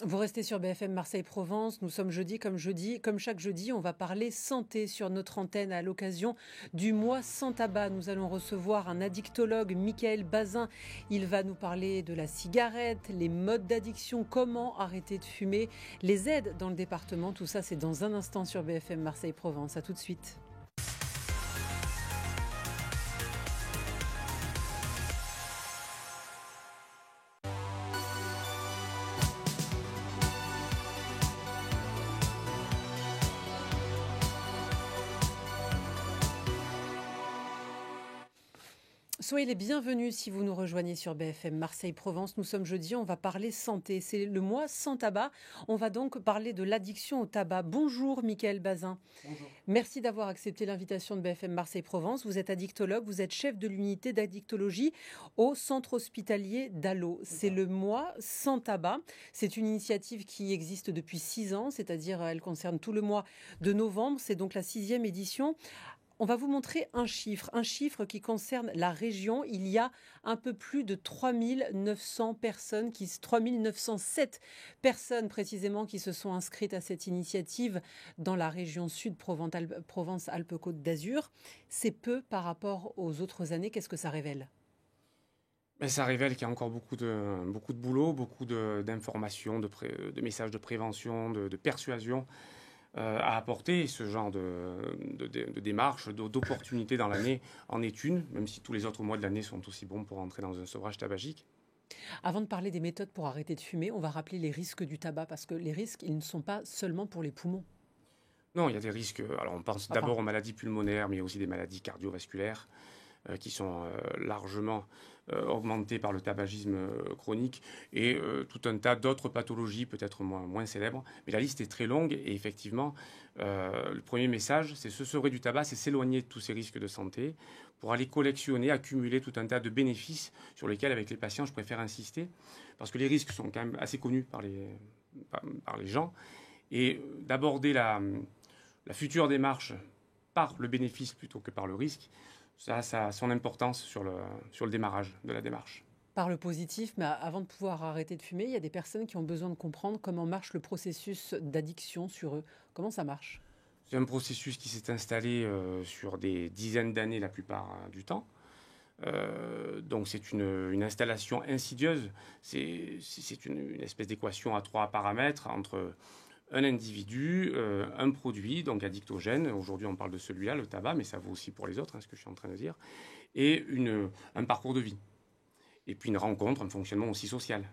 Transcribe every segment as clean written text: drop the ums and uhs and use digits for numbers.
Vous restez sur BFM Marseille-Provence. Nous sommes jeudi. Comme chaque jeudi, on va parler santé sur notre antenne à l'occasion du mois sans tabac. Nous allons recevoir un addictologue, Michael Bazin. Il va nous parler de la cigarette, les modes d'addiction, comment arrêter de fumer, les aides dans le département. Tout ça, c'est dans un instant sur BFM Marseille-Provence. À tout de suite. Soyez les bienvenus si vous nous rejoignez sur BFM Marseille-Provence. Nous sommes jeudi, on va parler santé. C'est le mois sans tabac. On va donc parler de l'addiction au tabac. Bonjour Michael Bazin. Bonjour. Merci d'avoir accepté l'invitation de BFM Marseille-Provence. Vous êtes addictologue, vous êtes chef de l'unité d'addictologie au centre hospitalier d'Allo. C'est le mois sans tabac. C'est une initiative qui existe depuis 6 ans, c'est-à-dire elle concerne tout le mois de novembre. C'est donc la 6e édition. On va vous montrer un chiffre qui concerne la région. Il y a un peu plus de 3900 personnes, 3907 personnes précisément qui se sont inscrites à cette initiative dans la région sud Provence-Alpes-Côte d'Azur. C'est peu par rapport aux autres années. Qu'est-ce que ça révèle ? Ça révèle qu'il y a encore beaucoup de boulot, beaucoup d'informations, de messages de prévention, de persuasion à apporter. Ce genre de démarche, d'opportunité dans l'année en est une, même si tous les autres mois de l'année sont aussi bons pour entrer dans un sevrage tabagique. Avant de parler des méthodes pour arrêter de fumer, on va rappeler les risques du tabac, parce que les risques, ils ne sont pas seulement pour les poumons. Non, il y a des risques. Alors on pense d'abord aux maladies pulmonaires, mais il y a aussi des maladies cardiovasculaires qui sont largement augmentées par le tabagisme chronique et tout un tas d'autres pathologies peut-être moins célèbres. Mais la liste est très longue et effectivement, le premier message, c'est se sevrer du tabac, c'est s'éloigner de tous ces risques de santé pour aller collectionner, accumuler tout un tas de bénéfices sur lesquels, avec les patients, je préfère insister parce que les risques sont quand même assez connus par les gens et d'aborder la future démarche par le bénéfice plutôt que par le risque, ça a son importance sur le démarrage de la démarche. Par le positif, mais avant de pouvoir arrêter de fumer, il y a des personnes qui ont besoin de comprendre comment marche le processus d'addiction sur eux. Comment ça marche ? C'est un processus qui s'est installé sur des dizaines d'années la plupart du temps. Donc c'est une installation insidieuse. C'est une espèce d'équation à 3 paramètres entre un individu, un produit, donc addictogène. Aujourd'hui, on parle de celui-là, le tabac, mais ça vaut aussi pour les autres, ce que je suis en train de dire. Et un parcours de vie. Et puis une rencontre, un fonctionnement aussi social.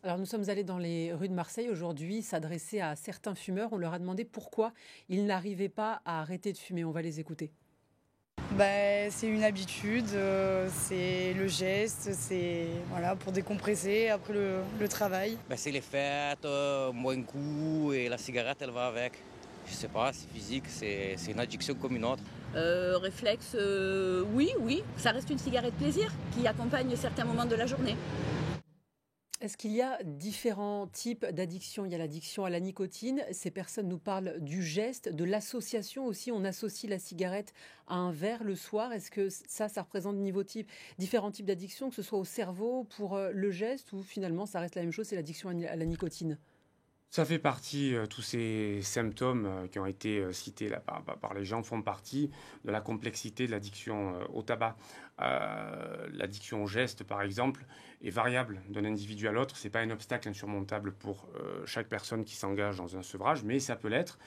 Alors nous sommes allés dans les rues de Marseille aujourd'hui s'adresser à certains fumeurs. On leur a demandé pourquoi ils n'arrivaient pas à arrêter de fumer. On va les écouter. C'est une habitude, c'est le geste, c'est voilà, pour décompresser après le travail. C'est les fêtes, moins goût et la cigarette elle va avec. Je sais pas, c'est physique, c'est une addiction comme une autre. Réflexe, oui, ça reste une cigarette plaisir qui accompagne certains moments de la journée. Est-ce qu'il y a différents types d'addiction ? Il y a l'addiction à la nicotine. Ces personnes nous parlent du geste, de l'association aussi. On associe la cigarette à un verre le soir. Est-ce que ça représente différents types d'addiction, que ce soit au cerveau, pour le geste, ou finalement ça reste la même chose, c'est l'addiction à la nicotine ? Ça fait partie, tous ces symptômes qui ont été cités là, par les gens font partie de la complexité de l'addiction au tabac. L'addiction au geste, par exemple, est variable d'un individu à l'autre. Ce n'est pas un obstacle insurmontable pour chaque personne qui s'engage dans un sevrage, mais ça peut l'être.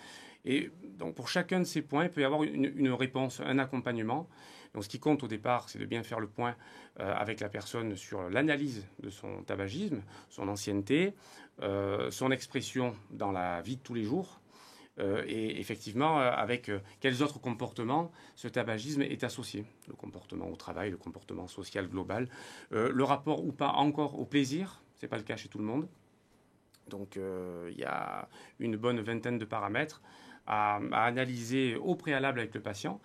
Et donc pour chacun de ces points, il peut y avoir une réponse, un accompagnement. Donc ce qui compte au départ, c'est de bien faire le point avec la personne sur l'analyse de son tabagisme, son ancienneté, son expression dans la vie de tous les jours. Et effectivement, avec quels autres comportements ce tabagisme est associé. Le comportement au travail, le comportement social global, le rapport ou pas encore au plaisir, ce n'est pas le cas chez tout le monde. Donc il y a une bonne vingtaine de paramètres à analyser au préalable avec le patient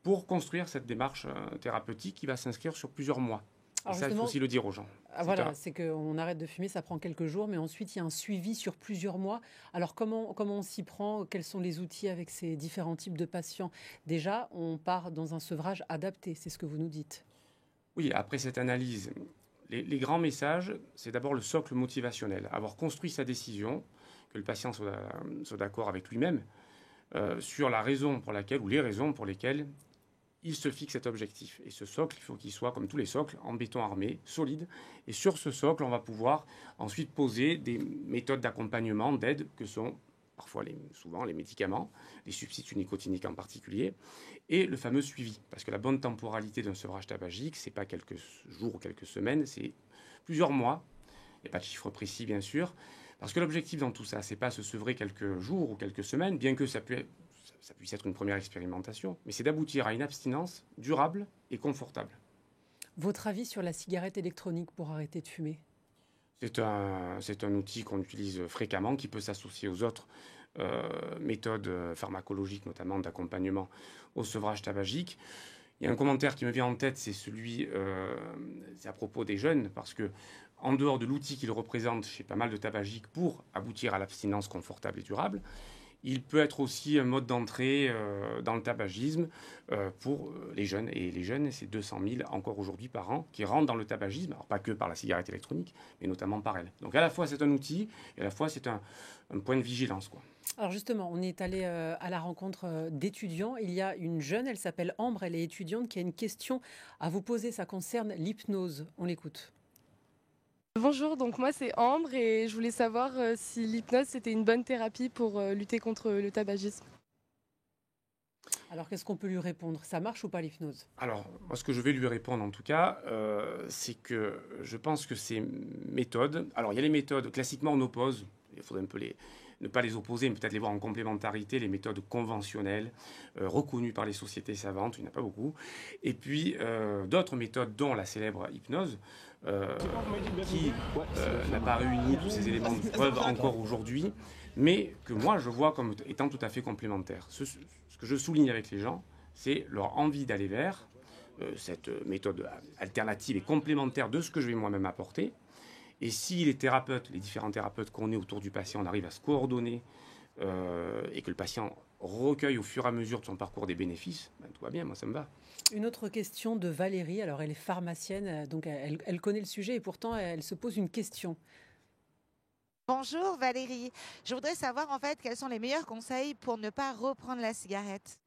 pour construire cette démarche thérapeutique qui va s'inscrire sur plusieurs mois. Et ça, il faut aussi le dire aux gens. Voilà, c'est qu'on arrête de fumer, ça prend quelques jours, mais ensuite il y a un suivi sur plusieurs mois. Alors comment on s'y prend ? Quels sont les outils avec ces différents types de patients ? Déjà, on part dans un sevrage adapté, c'est ce que vous nous dites. Oui, après cette analyse, Les grands messages, c'est d'abord le socle motivationnel. Avoir construit sa décision, que le patient soit d'accord avec lui-même, sur la raison pour laquelle, ou les raisons pour lesquelles il se fixe cet objectif. Et ce socle, il faut qu'il soit, comme tous les socles, en béton armé, solide. Et sur ce socle, on va pouvoir ensuite poser des méthodes d'accompagnement, d'aide, que sont souvent les médicaments, les substituts nicotiniques en particulier, et le fameux suivi. Parce que la bonne temporalité d'un sevrage tabagique, ce n'est pas quelques jours ou quelques semaines, c'est plusieurs mois. Il n'y a pas de chiffre précis, bien sûr. Parce que l'objectif dans tout ça, ce n'est pas se sevrer quelques jours ou quelques semaines, bien que ça puisse être une première expérimentation, mais c'est d'aboutir à une abstinence durable et confortable. Votre avis sur la cigarette électronique pour arrêter de fumer? C'est un outil qu'on utilise fréquemment, qui peut s'associer aux autres méthodes pharmacologiques, notamment d'accompagnement au sevrage tabagique. Il y a un commentaire qui me vient en tête, c'est à propos des jeunes, parce que en dehors de l'outil qu'il représente chez pas mal de tabagiques pour aboutir à l'abstinence confortable et durable, il peut être aussi un mode d'entrée dans le tabagisme pour les jeunes. Et les jeunes, c'est 200 000 encore aujourd'hui par an qui rentrent dans le tabagisme, alors pas que par la cigarette électronique, mais notamment par elle. Donc à la fois c'est un outil, et à la fois c'est un point de vigilance, quoi. Alors justement, on est allé à la rencontre d'étudiants. Il y a une jeune, elle s'appelle Ambre, elle est étudiante, qui a une question à vous poser. Ça concerne l'hypnose. On l'écoute. Bonjour, donc moi c'est Ambre et je voulais savoir si l'hypnose c'était une bonne thérapie pour lutter contre le tabagisme. Alors qu'est-ce qu'on peut lui répondre? Ça marche ou pas l'hypnose? Alors, moi, ce que je vais lui répondre, en tout cas, c'est que je pense que ces méthodes... Alors, il y a les méthodes, classiquement, on oppose, il faudrait un peu ne pas les opposer, mais peut-être les voir en complémentarité, les méthodes conventionnelles, reconnues par les sociétés savantes, il n'y en a pas beaucoup, et puis d'autres méthodes, dont la célèbre hypnose, qui n'a pas réuni tous ces éléments de preuve encore aujourd'hui, mais que moi, je vois comme étant tout à fait complémentaires. Ce que je souligne avec les gens, c'est leur envie d'aller vers cette méthode alternative et complémentaire de ce que je vais moi-même apporter. Et si les thérapeutes, les différents thérapeutes qu'on est autour du patient, on arrive à se coordonner et que le patient recueille au fur et à mesure de son parcours des bénéfices, ben, tout va bien, moi ça me va. Une autre question de Valérie. Alors elle est pharmacienne, donc elle connaît le sujet et pourtant elle se pose une question. Bonjour Valérie, je voudrais savoir en fait quels sont les meilleurs conseils pour ne pas reprendre la cigarette.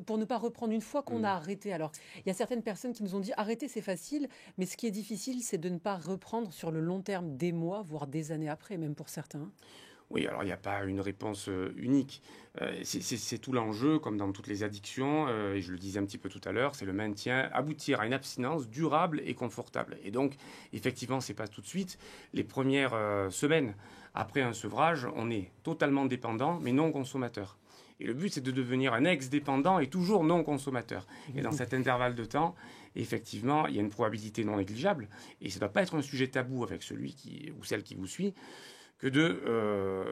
Pour ne pas reprendre une fois qu'on a arrêté. Alors, il y a certaines personnes qui nous ont dit arrêter c'est facile, mais ce qui est difficile c'est de ne pas reprendre sur le long terme, des mois, voire des années après, même pour certains. Oui, alors il n'y a pas une réponse unique. C'est tout l'enjeu, comme dans toutes les addictions, et je le disais un petit peu tout à l'heure, c'est le maintien, aboutir à une abstinence durable et confortable. Et donc, effectivement, ce n'est pas tout de suite. Les premières semaines après un sevrage, on est totalement dépendant, mais non consommateur. Et le but, c'est de devenir un ex-dépendant et toujours non consommateur. Et dans cet intervalle de temps, effectivement, il y a une probabilité non négligeable, et ça ne doit pas être un sujet tabou avec celui ou celle qui vous suit, que de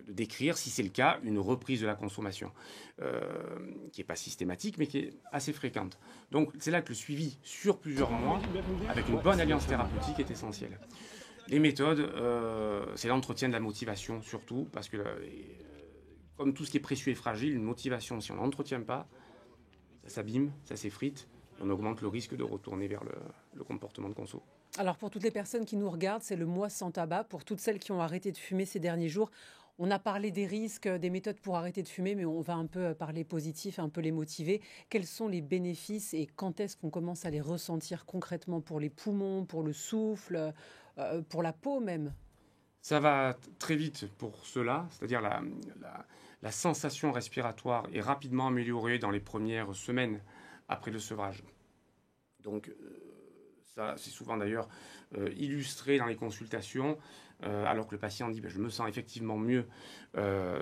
décrire, si c'est le cas, une reprise de la consommation, qui n'est pas systématique, mais qui est assez fréquente. Donc c'est là que le suivi sur plusieurs mois, avec une bonne alliance thérapeutique, est essentiel. Les méthodes, c'est l'entretien de la motivation, surtout, parce que, comme tout ce qui est précieux et fragile, une motivation, si on ne l'entretient pas, ça s'abîme, ça s'effrite, et on augmente le risque de retourner vers le comportement de conso. Alors pour toutes les personnes qui nous regardent, c'est le mois sans tabac. Pour toutes celles qui ont arrêté de fumer ces derniers jours, on a parlé des risques, des méthodes pour arrêter de fumer, mais on va un peu parler positif, un peu les motiver. Quels sont les bénéfices et quand est-ce qu'on commence à les ressentir concrètement pour les poumons, pour le souffle, pour la peau même? Ça va très vite pour cela, c'est-à-dire la sensation respiratoire est rapidement améliorée dans les premières semaines après le sevrage. Donc ça, c'est souvent d'ailleurs illustré dans les consultations, alors que le patient dit je me sens effectivement mieux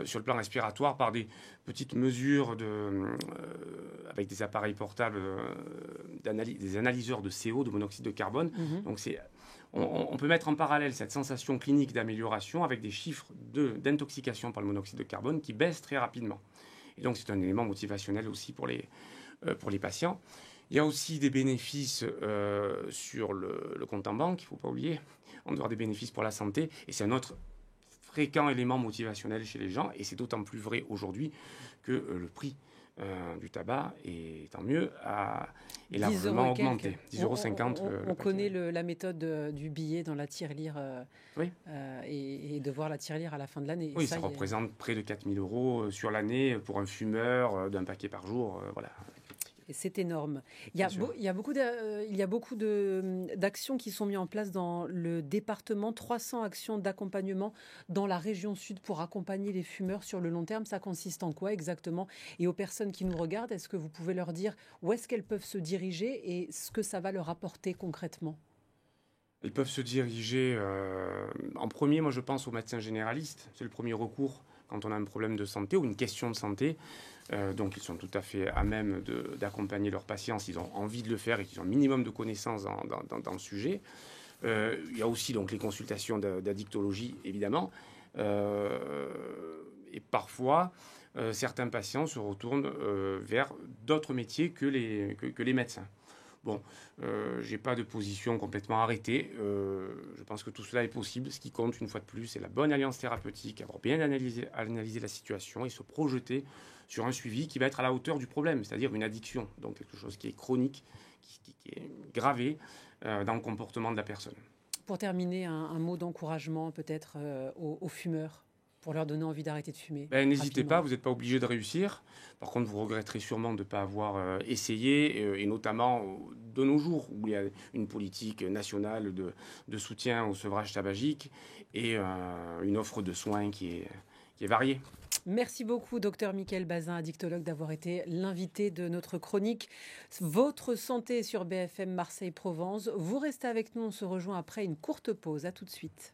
sur le plan respiratoire par des petites mesures avec des appareils portables, des analyseurs de CO, de monoxyde de carbone. Donc on peut mettre en parallèle cette sensation clinique d'amélioration avec des chiffres d'intoxication par le monoxyde de carbone qui baissent très rapidement. Et donc c'est un élément motivationnel aussi pour les patients. Il y a aussi des bénéfices sur le compte en banque, il ne faut pas oublier, en dehors des bénéfices pour la santé. Et c'est un autre fréquent élément motivationnel chez les gens. Et c'est d'autant plus vrai aujourd'hui que le prix du tabac, et tant mieux, est 10 largement euros et augmenté. quelques. 10,50 €. On connaît la méthode du billet dans la tirelire Oui. et de voir la tirelire à la fin de l'année. Oui, ça représente près de 4 000 € sur l'année pour un fumeur d'un paquet par jour. Voilà. Et c'est énorme. Il y a beaucoup d'actions qui sont mises en place dans le département, 300 actions d'accompagnement dans la région sud pour accompagner les fumeurs sur le long terme. Ça consiste en quoi exactement? Et aux personnes qui nous regardent, est-ce que vous pouvez leur dire où est-ce qu'elles peuvent se diriger et ce que ça va leur apporter concrètement? Ils peuvent se diriger en premier, moi je pense aux médecins généralistes. C'est le premier recours quand on a un problème de santé ou une question de santé. Donc ils sont tout à fait à même d'accompagner leurs patients s'ils ont envie de le faire et qu'ils ont un minimum de connaissances dans le sujet. Il y a aussi donc les consultations d'addictologie, évidemment. Et parfois, certains patients se retournent vers d'autres métiers que les médecins. Bon, j'ai pas de position complètement arrêtée. Je pense que tout cela est possible. Ce qui compte, une fois de plus, c'est la bonne alliance thérapeutique, avoir bien analysé la situation et se projeter sur un suivi qui va être à la hauteur du problème, c'est-à-dire une addiction, donc quelque chose qui est chronique, qui est gravé dans le comportement de la personne. Pour terminer, un mot d'encouragement peut-être aux fumeurs, pour leur donner envie d'arrêter de fumer. N'hésitez pas, vous n'êtes pas obligé de réussir. Par contre, vous regretterez sûrement de ne pas avoir essayé, et notamment de nos jours, où il y a une politique nationale de soutien au sevrage tabagique et une offre de soins qui est variée. Merci beaucoup, docteur Mickaël Bazin, addictologue, d'avoir été l'invité de notre chronique Votre santé sur BFM Marseille-Provence. Vous restez avec nous, on se rejoint après une courte pause. À tout de suite.